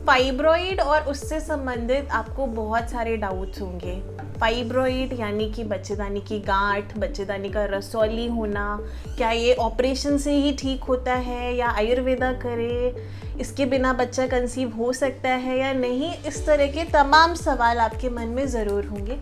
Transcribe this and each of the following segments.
Fibroid और उससे संबंधित आपको बहुत सारे डाउट्स होंगे। फाइब्रॉइड यानी कि बच्चेदानी की गांठ, बच्चेदानी का रसौली होना, क्या ये ऑपरेशन से ही ठीक होता है या आयुर्वेदा करे, इसके बिना बच्चा कंसीव हो सकता है या नहीं, इस तरह के तमाम सवाल आपके मन में ज़रूर होंगे।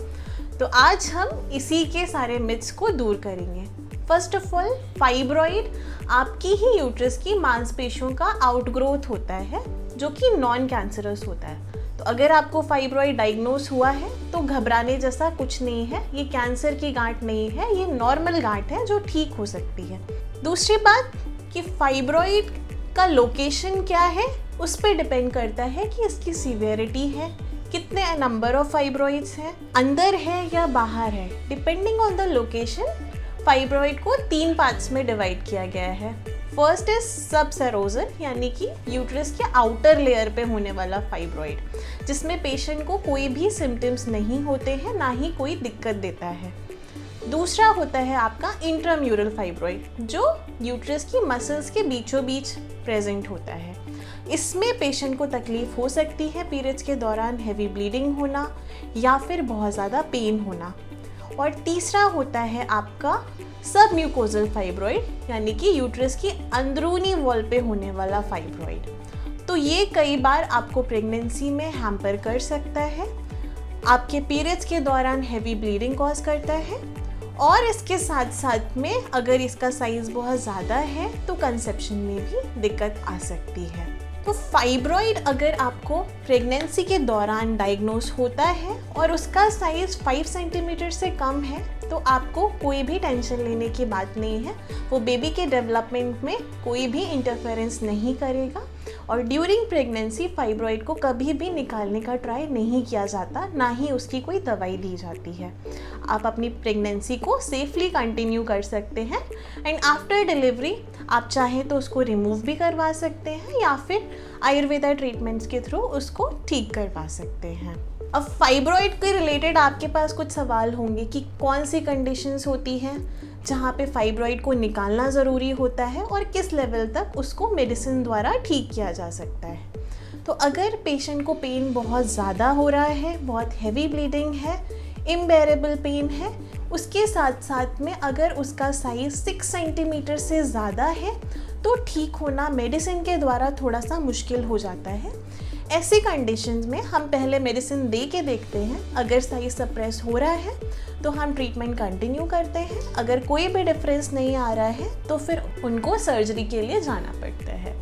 तो आज हम इसी के सारे मिथ्स को दूर करेंगे। फर्स्ट ऑफ ऑल, फाइब्रॉइड आपकी ही यूट्रस की मांसपेशियों का आउटग्रोथ होता है जो कि नॉन कैंसरस होता है। तो अगर आपको फाइब्रॉइड डायग्नोस हुआ है तो घबराने जैसा कुछ नहीं है, ये कैंसर की गांठ नहीं है, ये नॉर्मल गांठ है जो ठीक हो सकती है। दूसरी बात कि फाइब्रॉइड का लोकेशन क्या है, उस पर डिपेंड करता है कि इसकी सीवियरिटी है, कितने नंबर ऑफ फाइब्रॉइड्स हैं, अंदर है या बाहर है। Depending on the location fibroid को 3 पार्ट्स में डिवाइड किया गया है। फर्स्ट इज सबसेरोजन, यानी कि यूट्रस के आउटर लेयर पे होने वाला फाइब्रॉइड, जिसमें पेशेंट को कोई भी सिम्टम्स नहीं होते हैं, ना ही कोई दिक्कत देता है। दूसरा होता है आपका इंट्राम्यूरल फाइब्रॉइड, जो यूट्रस की मसल्स के बीचों बीच प्रेजेंट होता है। इसमें पेशेंट को तकलीफ हो सकती है पीरियड्स के दौरान हैवी ब्लीडिंग होना या फिर बहुत ज़्यादा पेन होना। और तीसरा होता है आपका सब म्यूकोजल फाइब्रॉइड, यानी कि यूट्रस की अंदरूनी वॉल पे होने वाला फाइब्रॉइड। तो ये कई बार आपको प्रेगनेंसी में हैम्पर कर सकता है, आपके पीरियड्स के दौरान हैवी ब्लीडिंग कॉज करता है, और इसके साथ साथ में अगर इसका साइज बहुत ज़्यादा है तो कंसेप्शन में भी दिक्कत आ सकती है। तो फाइब्रॉइड अगर आपको प्रेगनेंसी के दौरान डायग्नोस होता है और उसका साइज 5 सेंटीमीटर से कम है तो आपको कोई भी टेंशन लेने की बात नहीं है। वो बेबी के डेवलपमेंट में कोई भी इंटरफेरेंस नहीं करेगा, और ड्यूरिंग प्रेगनेंसी फाइब्रॉइड को कभी भी निकालने का ट्राई नहीं किया जाता, ना ही उसकी कोई दवाई दी जाती है। आप अपनी प्रेगनेंसी को सेफली कंटिन्यू कर सकते हैं, एंड आफ्टर डिलीवरी आप चाहें तो उसको रिमूव भी करवा सकते हैं या फिर आयुर्वेदा ट्रीटमेंट्स के थ्रू उसको ठीक करवा सकते हैं। अब फाइब्रॉइड के रिलेटेड आपके पास कुछ सवाल होंगे कि कौन सी कंडीशंस होती हैं जहाँ पे फाइब्रॉइड को निकालना ज़रूरी होता है और किस लेवल तक उसको मेडिसिन द्वारा ठीक किया जा सकता है। तो अगर पेशेंट को पेन बहुत ज़्यादा हो रहा है, बहुत हैवी ब्लीडिंग है, इम्बेरेबल पेन है, उसके साथ साथ में अगर उसका साइज 6 सेंटीमीटर से ज़्यादा है तो ठीक होना मेडिसिन के द्वारा थोड़ा सा मुश्किल हो जाता है। ऐसी कंडीशंस में हम पहले मेडिसिन दे के देखते हैं, अगर साइज सप्रेस हो रहा है तो हम ट्रीटमेंट कंटिन्यू करते हैं, अगर कोई भी डिफरेंस नहीं आ रहा है तो फिर उनको सर्जरी के लिए जाना पड़ता है।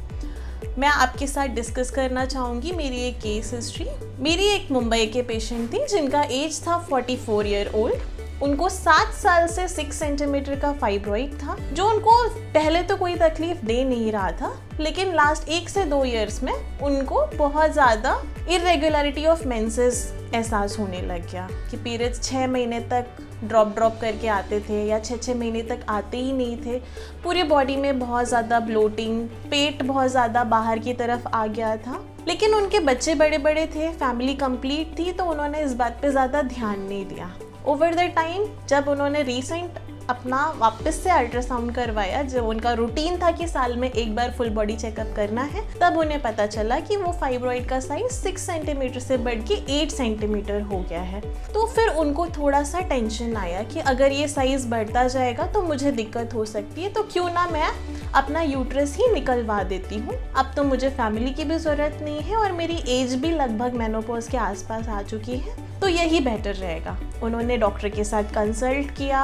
मैं आपके साथ डिस्कस करना चाहूँगी मेरी एक केस हिस्ट्री। मेरी एक मुंबई के पेशेंट थी जिनका एज था 44 ईयर ओल्ड। उनको 7 साल से 6 सेंटीमीटर का फाइब्रॉइड था, जो उनको पहले तो कोई तकलीफ दे नहीं रहा था, लेकिन लास्ट 1 से 2 ईयर्स में उनको बहुत ज़्यादा इरेगुलरिटी ऑफ मेंसेस एहसास होने लग गया कि पीरियड्स 6 महीने तक ड्रॉप करके आते थे या 6 महीने तक आते ही नहीं थे। पूरी बॉडी में बहुत ज़्यादा ब्लोटिंग, पेट बहुत ज़्यादा बाहर की तरफ आ गया था, लेकिन उनके बच्चे बड़े बड़े थे, फैमिली कंप्लीट थी, तो उन्होंने इस बात पे ज़्यादा ध्यान नहीं दिया। ओवर द टाइम जब उन्होंने रिसेंट अपना वापस से अल्ट्रासाउंड करवाया, जो उनका रूटीन था कि साल में एक बार फुल बॉडी चेकअप करना है, तब उन्हें पता चला कि वो फाइब्रॉइड का साइज 6 सेंटीमीटर से बढ़ के 8 सेंटीमीटर हो गया है। तो फिर उनको थोड़ा सा टेंशन आया कि अगर ये साइज बढ़ता जाएगा तो मुझे दिक्कत हो सकती है, तो क्यों ना मैं अपना यूट्रस ही निकलवा देती हूँ। अब तो मुझे फैमिली की भी ज़रूरत नहीं है और मेरी एज भी लगभग मेनोपॉज के आसपास आ चुकी है, तो यही बेटर रहेगा। उन्होंने डॉक्टर के साथ कंसल्ट किया,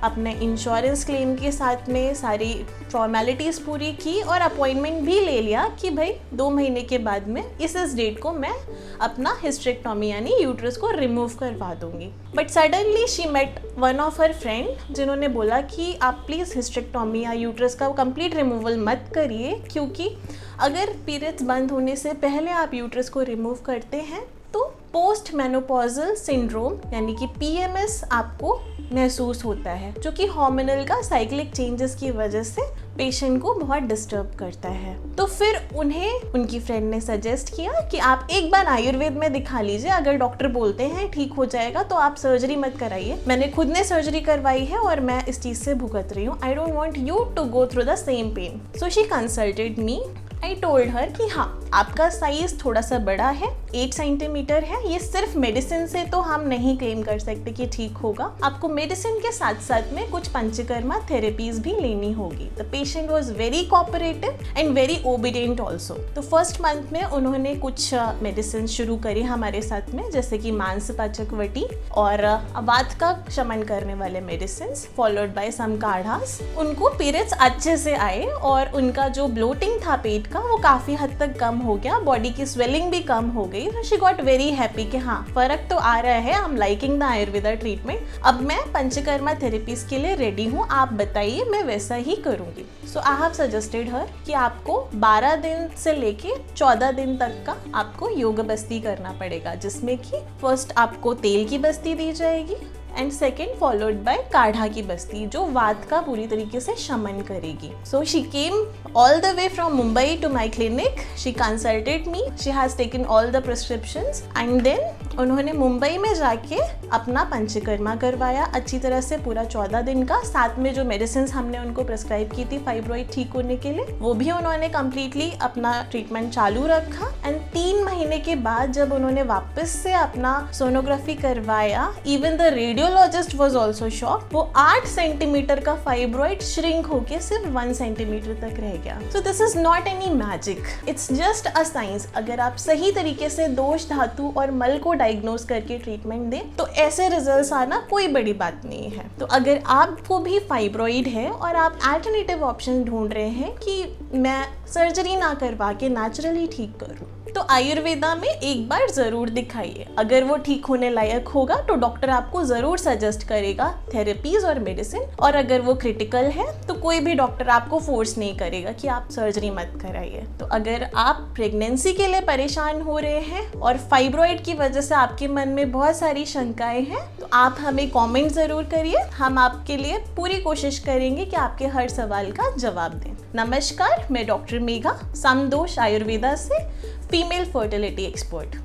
अपने इंश्योरेंस क्लेम के साथ में सारी फॉर्मेलिटीज़ पूरी की और अपॉइंटमेंट भी ले लिया कि भाई 2 महीने के बाद में इस डेट को मैं अपना हिस्टेरेक्टोमी यानी यूट्रस को रिमूव करवा दूंगी। But suddenly she met one of her friend, जिन्होंने बोला कि आप प्लीज़ हिस्टेरेक्टोमी या यूट्रस का कंप्लीट रिमूवल मत करिए, क्योंकि अगर पीरियड्स बंद होने से पहले आप यूट्रस को रिमूव करते हैं तो पोस्ट मेनोपॉजल सिंड्रोम यानी कि PMS आपको महसूस होता है, जो कि हार्मोनल का साइक्लिक चेंजेस की वजह से पेशेंट को बहुत डिस्टर्ब करता है। तो फिर उन्हें उनकी फ्रेंड ने सजेस्ट किया कि आप एक बार आयुर्वेद में दिखा लीजिए, अगर डॉक्टर बोलते हैं ठीक हो जाएगा तो आप सर्जरी मत कराइए। मैंने खुद ने सर्जरी करवाई है और मैं इस चीज़ से भुगत रही हूँ। I don't want you to go through the same pain. So she consulted me I told her कि हाँ, आपका साइज थोड़ा सा बड़ा है, 8 सेंटीमीटर है। ये सिर्फ मेडिसिन से तो हम नहीं क्लेम कर सकते कि ठीक होगा, आपको मेडिसिन के साथ साथ में कुछ पंचकर्मा थेरेपीज भी लेनी होगी। The patient was very cooperative and very obedient also. तो फर्स्ट मंथ में उन्होंने कुछ मेडिसिन शुरू करी हमारे साथ में, जैसे कि मांसपाचक वटी और वात का शमन करने वाले मेडिसिन, फॉलोड बाय सम काढ़ास। उनको पीरियड्स अच्छे से आए और उनका जो ब्लोटिंग था पेट का वो काफी हद तक कम हो गया, बॉडी की स्वेलिंग भी कम हो गई। शी गॉट वेरी हैप्पी कि हाँ, फर्क तो आ रहा है, I am liking the Ayurveda treatment. अब मैं पंचकर्मा थेरेपीज के लिए रेडी हूँ, आप बताइए, मैं वैसा ही करूंगी। सो आई हैव सजेस्टेड हर कि आपको 12 दिन से लेके 14 दिन तक का आपको योग बस्ती करना पड़ेगा, जिसमें कि फर्स्ट आपको तेल की बस्ती दी जाएगी एंड सेकेंड फॉलोड बाय काढ़ा की बस्ती, जो वात का पूरी तरीके से शमन करेगी। So she came all the way from Mumbai to my clinic, she consulted me, she has taken all the prescriptions and then उन्होंने मुंबई में जाके अपना पंचकर्मा करवाया अच्छी तरह से पूरा 14 दिन का। साथ में जो मेडिसिन हमने उनको प्रिस्क्राइब की थी फाइब्रॉइड ठीक होने के लिए, वो भी उन्होंने कम्प्लीटली अपना ट्रीटमेंट चालू रखा। एंड 3 महीने के बाद जब उन्होंने वापस से अपना सोनोग्राफी करवाया, even the radiologist was also shock, वो 8 सेंटीमीटर का फाइब्रॉइड श्रिंक होके सिर्फ 1 सेंटीमीटर तक रह गया। So this is not any magic, it's just a science. अगर आप सही तरीके से दोष धातु और मल को डायग्नोज करके ट्रीटमेंट दें तो ऐसे रिजल्ट्स आना कोई बड़ी बात नहीं है। तो अगर आपको भी फाइब्रॉइड है और आप अल्टरनेटिव ऑप्शन ढूंढ रहे हैं कि मैं सर्जरी ना करवा के नेचुरली ठीक करूं, तो आयुर्वेदा में एक बार जरूर दिखाइए। अगर वो ठीक होने लायक होगा तो डॉक्टर आपको जरूर सजेस्ट करेगा थेरेपीज और मेडिसिन, और अगर वो क्रिटिकल है तो कोई भी डॉक्टर आपको फोर्स नहीं करेगा कि आप सर्जरी मत कराइए। तो अगर आप प्रेगनेंसी के लिए परेशान हो रहे हैं और फाइब्रॉइड की वजह से आपके मन में बहुत सारी शंकाएं हैं, तो आप हमें कमेंट जरूर करिए, हम आपके लिए पूरी कोशिश करेंगे कि आपके हर सवाल का जवाब दें। नमस्कार, मैं डॉक्टर मेघा, समदोष आयुर्वेदा से, फीमेल फर्टिलिटी एक्सपर्ट।